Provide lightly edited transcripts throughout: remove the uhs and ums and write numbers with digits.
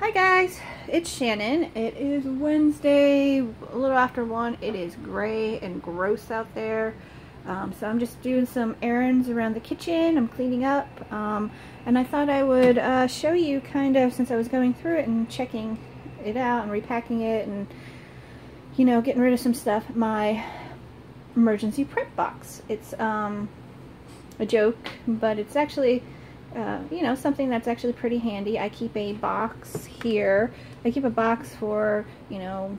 Hi guys, it's Shannon. It is Wednesday, a little after 1. It is gray and gross out there. So I'm just doing some errands around the kitchen. I'm cleaning up. And I thought I would show you kind of, since I was going through it and checking it out and repacking it and, you know, getting rid of some stuff, my emergency prep box. It's a joke, but it's actually you know, something that's actually pretty handy. I keep a box here. I keep a box for, you know,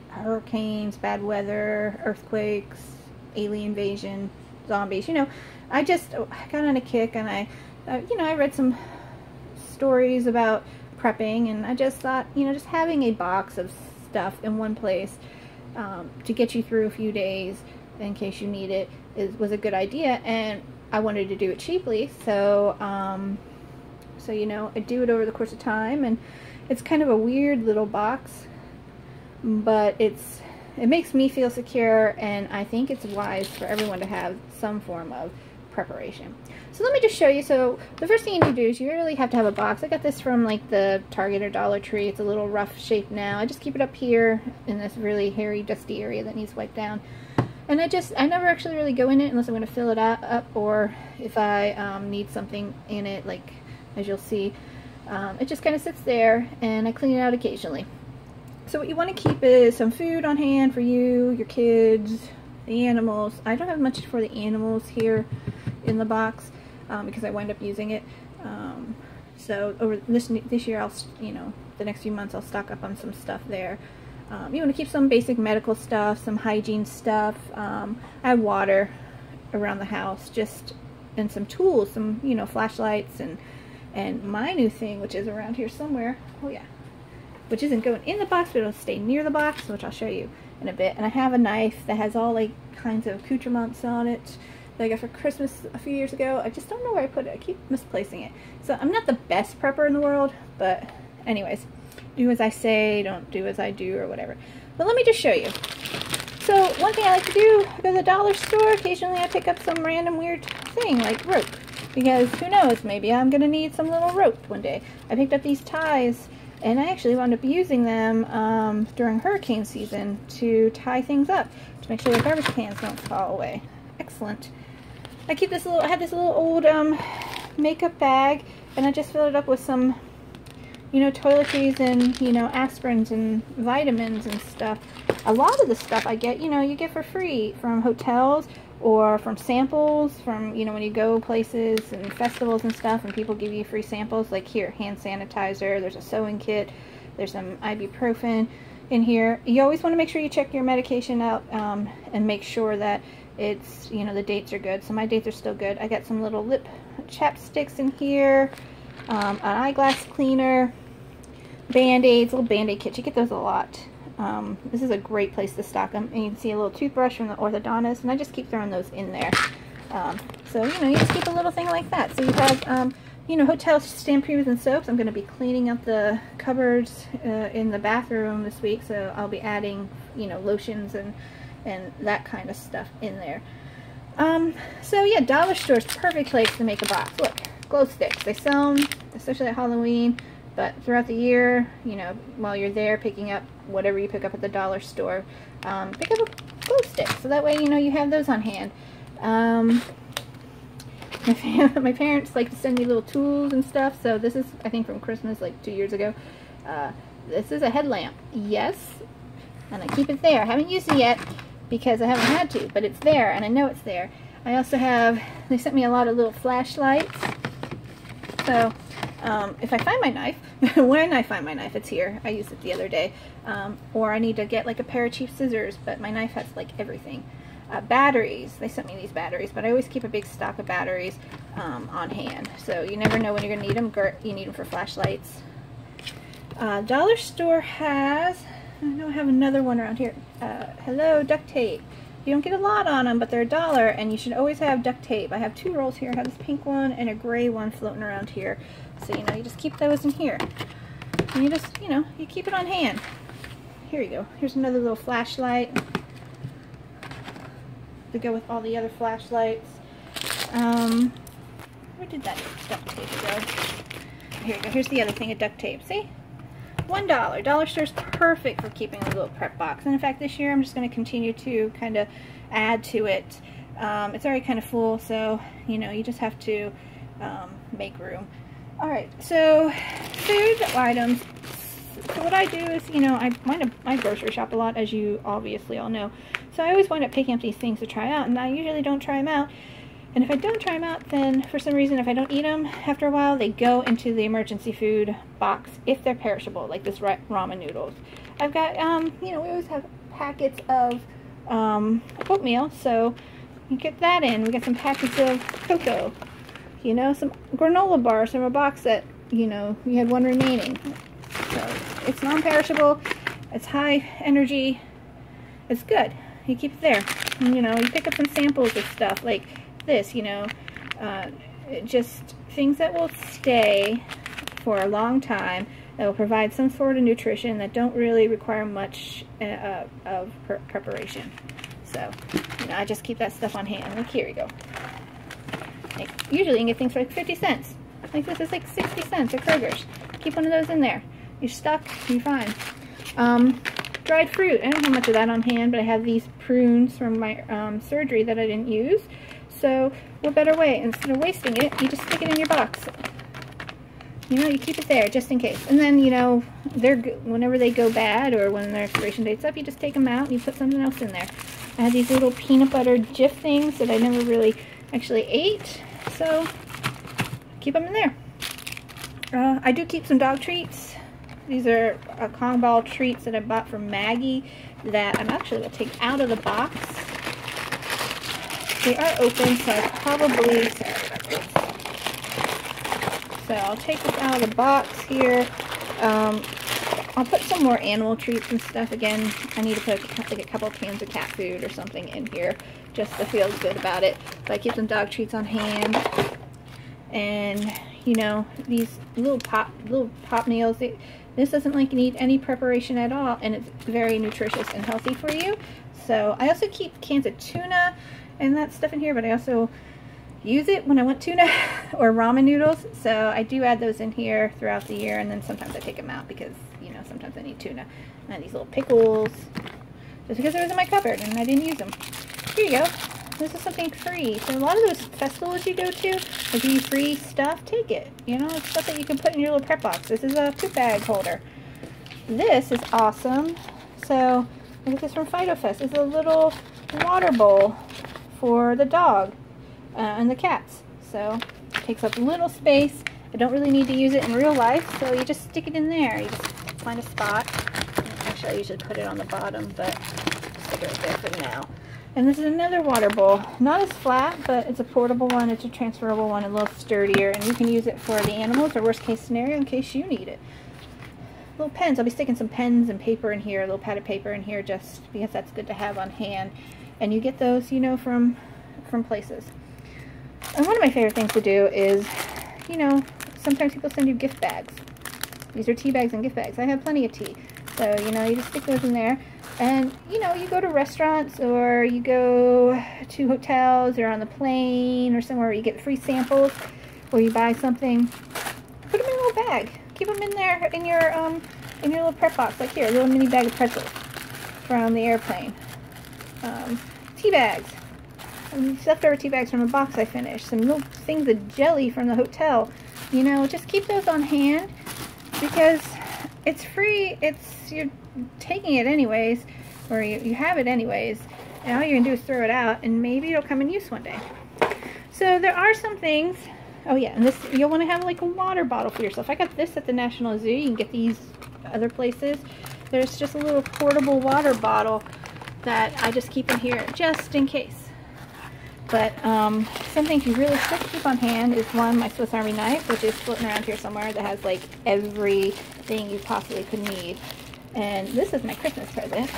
hurricanes, bad weather, earthquakes, alien invasion, zombies. You know, I got on a kick and you know, I read some stories about prepping, and I just thought, you know, just having a box of stuff in one place to get you through a few days in case you need it was a good idea. And I wanted to do it cheaply, so you know, I do it over the course of time, and it's kind of a weird little box, but it makes me feel secure, and I think it's wise for everyone to have some form of preparation. So let me just show you. So the first thing you need to do is you really have to have a box. I got this from like the Target or Dollar Tree. It's a little rough shape now. I just keep it up here in this really hairy, dusty area that needs wiped down. And I never actually really go in it unless I'm going to fill it up, or if I need something in it, like as you'll see. It just kind of sits there, and I clean it out occasionally. So what you want to keep is some food on hand for you, your kids, the animals. I don't have much for the animals here in the box because I wind up using it. So over this year, you know, the next few months I'll stock up on some stuff there. You want to keep some basic medical stuff, some hygiene stuff. I have water around the house, and some tools, some, you know, flashlights, and my new thing, which is around here somewhere. Oh yeah, which isn't going in the box, but it'll stay near the box, which I'll show you in a bit. And I have a knife that has all like kinds of accoutrements on it that I got for Christmas a few years ago. I just don't know where I put it. I keep misplacing it. So I'm not the best prepper in the world, but anyways. Do as I say, don't do as I do, or whatever. But let me just show you. So one thing I like to do, I go to the dollar store. Occasionally I pick up some random weird thing like rope, because who knows, maybe I'm going to need some little rope one day. I picked up these ties, and I actually wound up using them during hurricane season to tie things up, to make sure the garbage cans don't fall away. Excellent. I keep this little, I have this little old makeup bag, and I just filled it up with some, you know, toiletries and, you know, aspirins and vitamins and stuff. A lot of the stuff I get, you know, you get for free from hotels or from samples from, you know, when you go places and festivals and stuff, and people give you free samples. Like here, hand sanitizer, there's a sewing kit, there's some ibuprofen in here. You always want to make sure you check your medication out and make sure that it's, you know, the dates are good. So my dates are still good. I got some little lip chapsticks in here. An eyeglass cleaner, Band-Aids, little Band-Aid kits. You get those a lot. This is a great place to stock them. And you can see a little toothbrush from the orthodontist, and I just keep throwing those in there. So, you know, you just keep a little thing like that. So you have, you know, hotel shampoos and soaps. I'm going to be cleaning up the cupboards in the bathroom this week, so I'll be adding, you know, lotions and that kind of stuff in there. So yeah, dollar store's perfect place to make a box. Look. Glow sticks. They sell them, especially at Halloween, but throughout the year, you know, while you're there picking up whatever you pick up at the dollar store, pick up a glow stick, so that way, you know, you have those on hand. My parents like to send me little tools and stuff, so this is, I think, from Christmas, like 2 years ago. This is a headlamp. Yes, and I keep it there. I haven't used it yet because I haven't had to, but it's there, and I know it's there. I also have, they sent me a lot of little flashlights. So, if I find my knife, when I find my knife, it's here. I used it the other day. Or I need to get like a pair of cheap scissors, but my knife has like everything. Batteries. They sent me these batteries, but I always keep a big stock of batteries on hand. So you never know when you're going to need them. You need them for flashlights. Dollar store has, I know I have another one around here. Hello, duct tape. You don't get a lot on them, but they're $1, and you should always have duct tape. I have 2 rolls here. I have this pink one and a gray one floating around here. So, you know, you just keep those in here. And you just, you know, you keep it on hand. Here you go. Here's another little flashlight to go with all the other flashlights. Where did that duct tape go? Here you go. Here's the other thing of duct tape. See? $1. Dollar Store's perfect for keeping a little prep box. And in fact, this year I'm just going to continue to kind of add to it. It's already kind of full, so you know, you just have to make room. All right, so food items. So what I do is, you know, I grocery shop a lot, as you obviously all know. So I always wind up picking up these things to try out, and I usually don't try them out. And if I don't try them out, then for some reason, if I don't eat them, after a while, they go into the emergency food box if they're perishable, like this ramen noodles. I've got, you know, we always have packets of oatmeal, so you get that in. We got some packets of cocoa, you know, some granola bars from a box that, you know, you had one remaining. So it's non-perishable, it's high energy, it's good. You keep it there. And, you know, you pick up some samples of stuff like this, you know, just things that will stay for a long time, that will provide some sort of nutrition, that don't really require much of preparation. So, you know, I just keep that stuff on hand. Like, here you go. Like, usually you can get things for like 50 cents. Like, this is like 60 cents at Kroger's. Keep one of those in there. You're stuck, you're fine. Dried fruit. I don't have much of that on hand, but I have these prunes from my surgery that I didn't use. So, what better way? Instead of wasting it, you just stick it in your box. You know, you keep it there just in case. And then, you know, whenever they go bad or when their expiration date's up, you just take them out and you put something else in there. I have these little peanut butter Jif things that I never really actually ate, so keep them in there. I do keep some dog treats. These are Kong Ball treats that I bought from Maggie that I'm actually going to take out of the box. They are open, so I probably... So I'll take this out of the box here. I'll put some more animal treats and stuff. Again, I need to put like a couple cans of cat food or something in here just to feel good about it. But I keep some dog treats on hand. And, you know, these little pop meals, this doesn't like need any preparation at all, and it's very nutritious and healthy for you. So I also keep cans of tuna and that stuff in here, but I also use it when I want tuna or ramen noodles. So I do add those in here throughout the year, and then sometimes I take them out because, you know, sometimes I need tuna. And these little pickles, just because they was in my cupboard and I didn't use them. Here you go. This is something free. So a lot of those festivals you go to, they give you free stuff, take it. You know, it's stuff that you can put in your little prep box. This is a poop bag holder. This is awesome. So I get this from PhytoFest. It's a little water bowl for the dog and the cats. So it takes up little space. I don't really need to use it in real life, so you just stick it in there. You just find a spot. Actually, I usually put it on the bottom, but stick it right there for now. And this is another water bowl. Not as flat, but it's a portable one. It's a transferable one, a little sturdier, and you can use it for the animals or worst case scenario in case you need it. Little pens. I'll be sticking some pens and paper in here, a little pad of paper in here, just because that's good to have on hand. And you get those, you know, from places. And one of my favorite things to do is, you know, sometimes people send you gift bags. These are tea bags and gift bags. I have plenty of tea. So, you know, you just stick those in there. And, you know, you go to restaurants or you go to hotels or on the plane or somewhere where you get free samples or you buy something. Put them in a little bag. Keep them in there in your little prep box. Like here, a little mini bag of pretzels from the airplane. Tea bags. Leftover tea bags from a box I finished. Some little things of jelly from the hotel. You know, just keep those on hand because it's free. You're taking it anyways, or you have it anyways, and all you're gonna do is throw it out, and maybe it'll come in use one day. So there are some things. Oh yeah, and this, you'll want to have like a water bottle for yourself. I got this at the National Zoo. You can get these other places. There's just a little portable water bottle that I just keep in here just in case. But some things you really should keep on hand is one, my Swiss Army knife, which is floating around here somewhere, that has like everything you possibly could need. And this is my Christmas present,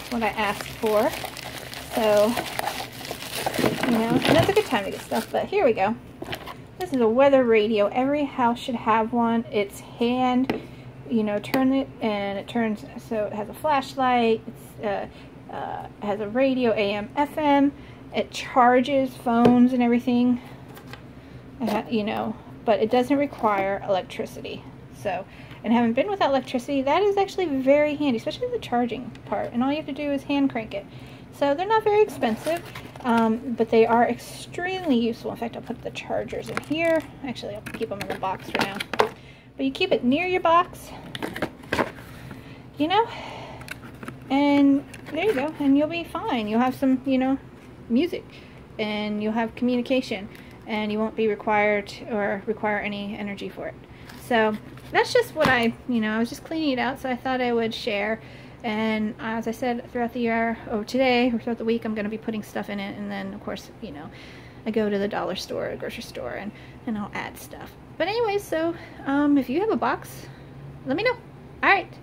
what I asked for. So, you know, and that's a good time to get stuff, but here we go. This is a weather radio. Every house should have one. It's hand, you know, turn it, and it turns, so it has a flashlight, it has a radio, AM, FM, it charges phones and everything, you know, but it doesn't require electricity. So, and having been without electricity, that is actually very handy, especially the charging part. And all you have to do is hand crank it. So they're not very expensive, but they are extremely useful. In fact, I'll put the chargers in here. Actually, I'll keep them in the box for now. But you keep it near your box, you know, and there you go, and you'll be fine. You'll have some, you know, music, and you'll have communication, and you won't be required or require any energy for it. So that's just what I was just cleaning it out, so I thought I would share. And as I said, throughout the year, or today, or throughout the week, I'm going to be putting stuff in it, and then, of course, you know, I go to the dollar store, or grocery store, and I'll add stuff. But anyways, so if you have a box, let me know. All right.